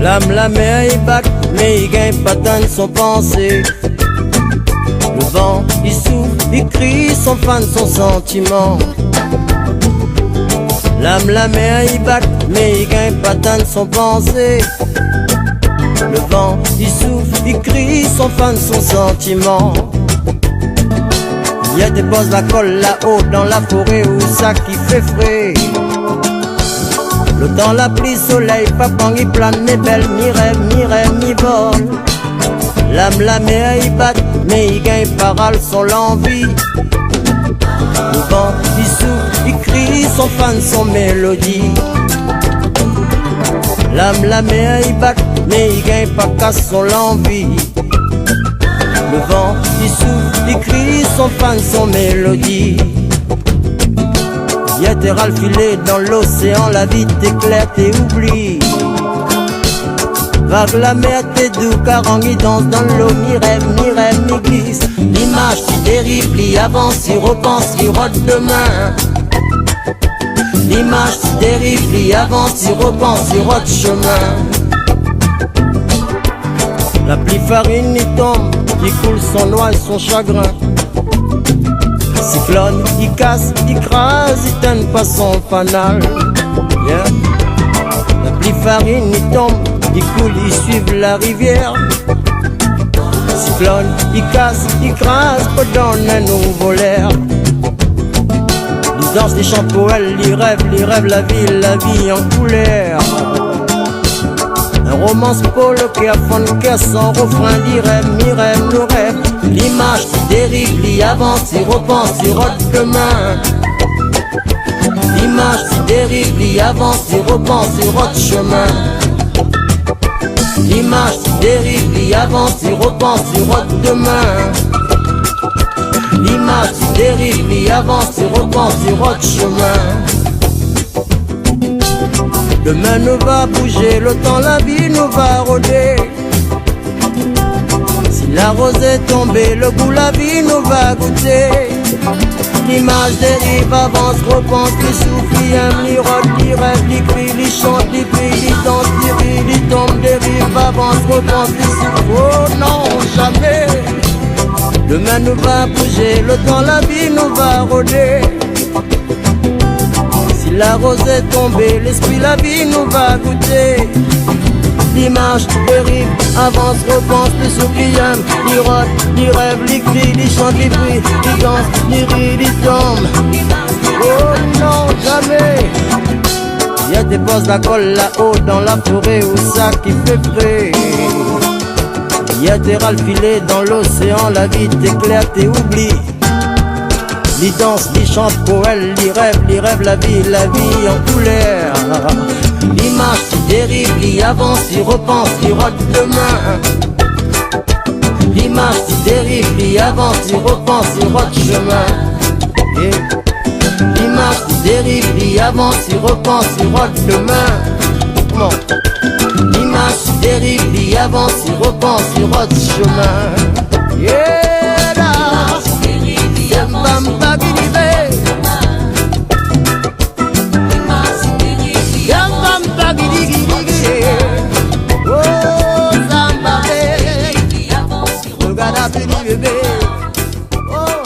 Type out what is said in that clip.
L'âme, la mer, il bat, mais il gagne pas tant de son pensée. Le vent, il souffle, il crie, son fan, son sentiment. L'âme, la mer, il bat, mais il gagne pas tant de son pensée. Le vent, il souffle, il crie, son fan, son sentiment. Il y a des bosses la colle là-haut dans la forêt où ça qui fait frais. Le temps, la pluie, soleil, papa, il plane, mes belles, mi rêve, mi vol. L'âme, la mer, il bat, mais il gagne parole sans l'envie. Le vent, il souffle, il crie, son fan, son mélodie. L'âme, la mer, il bat, mais il gagne pas qu'à son l'envie. Le vent, il souffle, il crie, son fan, son mélodie. Y'a des râles filés dans l'océan, la vie t'éclaire, t'oublie. Vague la mer, t'es doux, car en y danse dans l'eau, mi rêve, mi glisse. L'image qui dérive, l'y avance, y repense, y rote demain. L'image qui dérive, l'y avance, y repense, y rote chemin. La pluie farine y tombe, qui coule son noix et son chagrin. Cyclone, il casse, il crase, il donne pas son fanal. Yeah. La pluie farine, il tombe, il coule, il suit la rivière. Cyclone, il casse, il crase, pour donner un nouveau l'air. Il danse, les chants poèles, il rêve la vie en couleur. Un romance polo qui a fond de cœur sans refrain, il rêve, nous rêve. L'image qui dérive, l'y avance, il repense, il rote demain. L'image qui dérive, l'y avance, il repense, il rote chemin. L'image qui dérive, l'y avance, il repense, il rote demain. L'image qui dérive, l'y avance, il repense, il rote chemin. Demain nous va bouger, le temps, la vie nous va rôder. Si la rose est tombée, le goût, la vie nous va goûter. L'image dérive, avance, repense, il souffle, il aime, il rote, il rêve, il crie, il chante, il prie, il danse, il rit, il tombe, dérive, avance, repense, il souffle. Oh non, jamais. Demain nous va bouger, le temps, la vie nous va rôder. La rose est tombée, l'esprit, la vie nous va goûter. L'image dérive, avance, repense, le sourire, il rote, il rêve, il crie, il chante, il prie, il danse, il rit, il tombe. Oh non, jamais. Il y a des bosses la colle là-haut dans la forêt où ça qui fait frais. Il y a des râles filés dans l'océan, la vie t'éclaire, t'oublie. L'y danse, l'y chante poèle, l'y rêve la vie en couleur. L'image qui dérive, l'y avance, l'y repense, l'y rote demain. L'image qui dérive, l'y avance, l'y repense, l'y rote chemin. Yeah. L'image qui dérive, l'y avance, l'y repense, l'y rote demain. L'image qui dérive, l'y avance, l'y repense, l'y rote chemin. Yeah. Bébé, oh,